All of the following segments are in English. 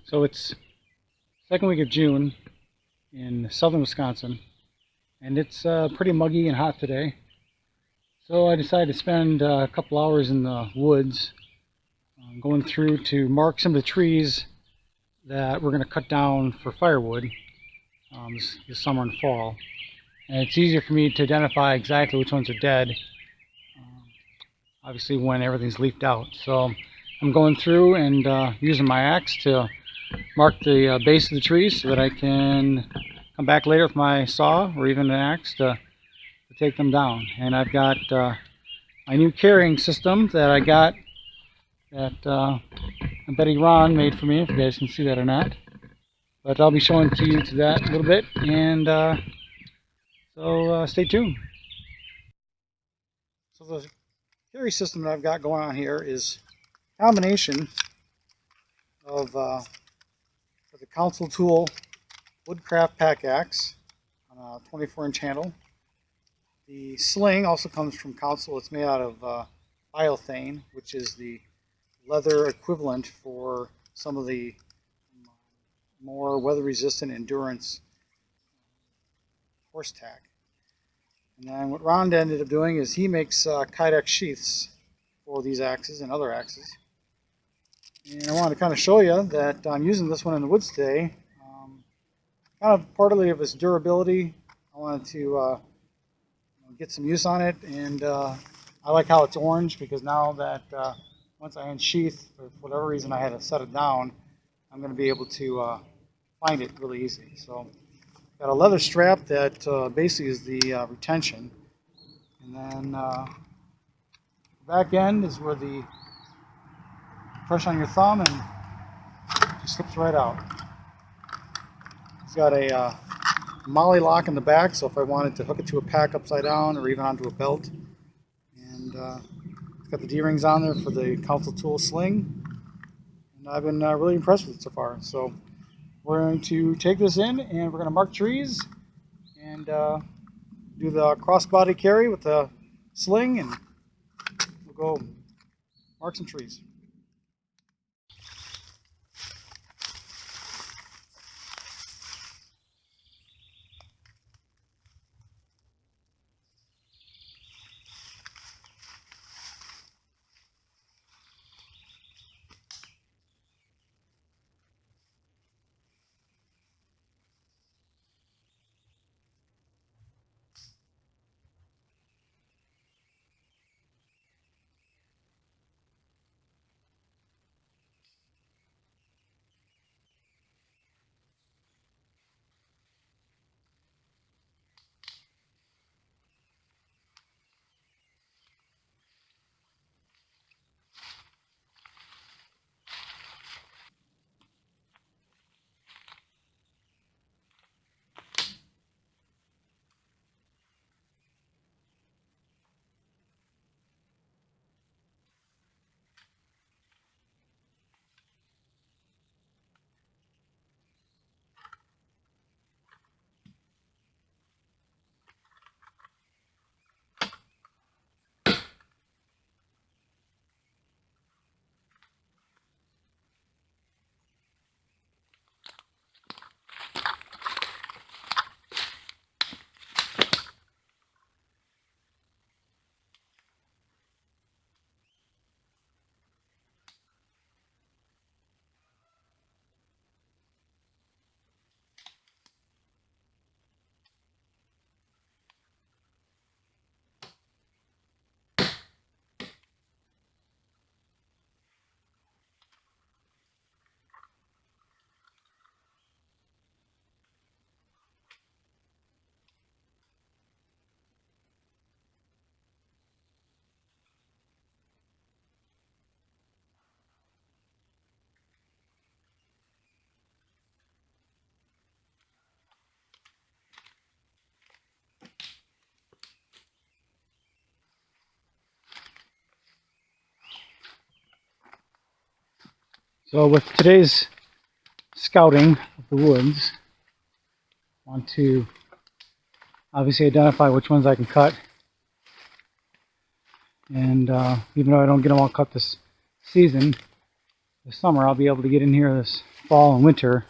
So it's second week of June in southern Wisconsin, and it's pretty muggy and hot today. So I decided to spend a couple hours in the woods going through to mark some of the trees that we're going to cut down for firewood this summer and fall. And it's easier for me to identify exactly which ones are dead, obviously when everything's leafed out. So I'm going through and using my axe to mark the base of the trees so that I can come back later with my saw or even an axe to take them down. And I've got my new carrying system that I got that Betty Ron made for me, if you guys can see that or not. But I'll be showing to you to that a little bit, and so stay tuned. So the carry system that I've got going on here is a combination of the Council Tool Woodcraft Pack Axe on a 24-inch handle. The sling also comes from Council. It's made out of biothane, which is the leather equivalent for some of the more weather-resistant endurance horse tack. And then what Ron ended up doing is he makes kydex sheaths for these axes and other axes. And I wanted to kind of show you that I'm using this one in the woods today. Kind of partly of its durability. I wanted to get some use on it, and I like how it's orange because now that once I unsheath, for whatever reason I had to set it down, I'm going to be able to find it really easy. So got a leather strap that basically is the retention, and then the back end is where the push on your thumb and it just slips right out. It's got a molly lock in the back, so if I wanted to hook it to a pack upside down or even onto a belt. And it's got the D-rings on there for the Council Tool sling. And I've been really impressed with it so far. So we're going to take this in and we're going to mark trees and do the crossbody carry with the sling, and we'll go mark some trees. So with today's scouting of the woods, I want to obviously identify which ones I can cut. And even though I don't get them all cut this season, this summer I'll be able to get in here this fall and winter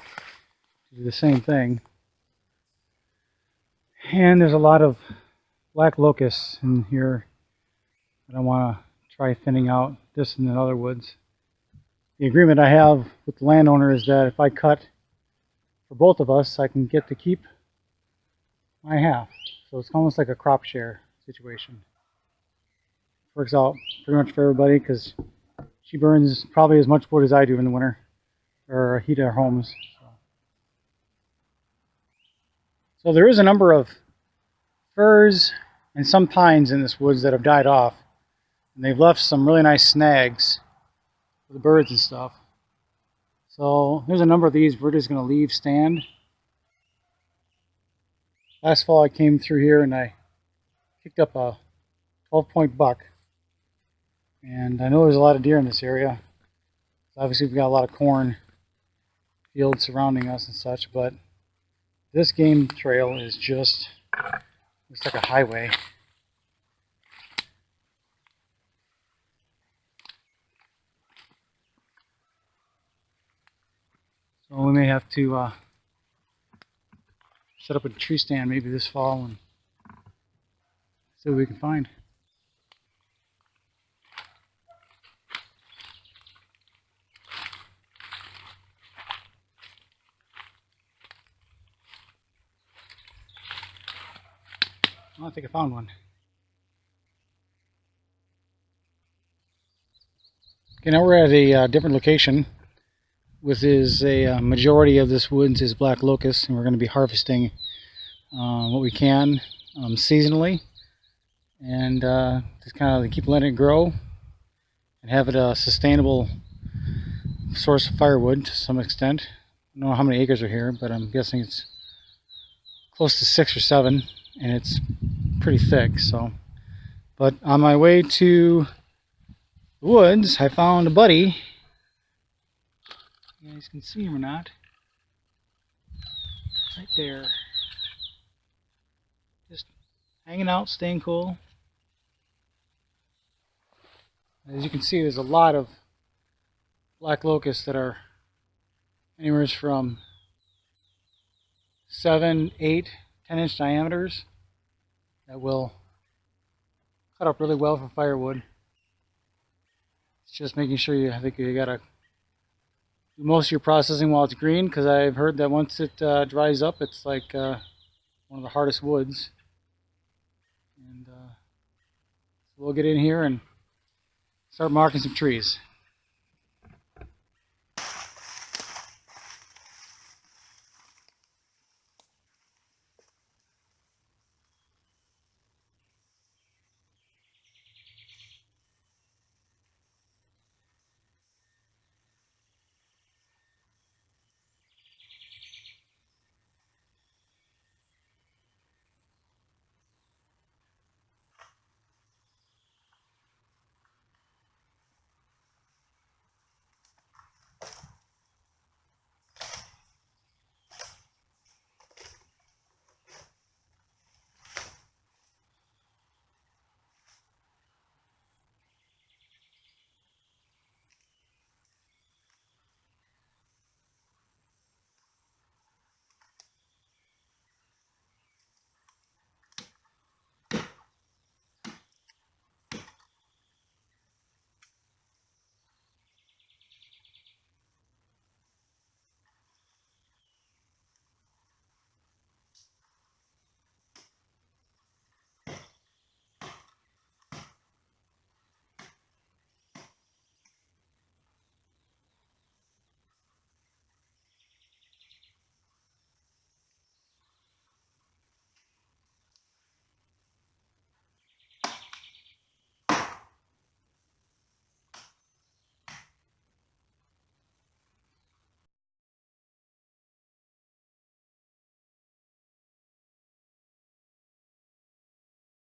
to do the same thing. And there's a lot of black locusts in here that I want to try thinning out, this and in other woods. The agreement I have with the landowner is that if I cut for both of us, I can get to keep my half. So it's almost like a crop share situation. Works out pretty much for everybody because she burns probably as much wood as I do in the winter, or heat our homes. So there is a number of firs and some pines in this woods that have died off, and they've left some really nice snags for the birds and stuff. So there's a number of these we're just going to leave stand. Last fall I came through here and I picked up a 12-point buck, and I know there's a lot of deer in this area. Obviously we've got a lot of corn fields surrounding us and such, but this game trail is just, looks like a highway. So we may have to set up a tree stand maybe this fall and see what we can find. Oh, I think I found one. Okay, now we're at a different location. With a majority of this woods is black locust, and we're going to be harvesting what we can seasonally, and just kind of keep letting it grow and have it a sustainable source of firewood to some extent. I don't know how many acres are here, but I'm guessing it's close to 6 or 7, and it's pretty thick. So, but on my way to the woods, I found a buddy. You guys can see him or not. Right there. Just hanging out, staying cool. As you can see, there's a lot of black locusts that are anywhere from 7, 8, 10-inch diameters that will cut up really well for firewood. It's just making sure I think you gotta do most of your processing while it's green, because I've heard that once it dries up, it's like one of the hardest woods. And so we'll get in here and start marking some trees.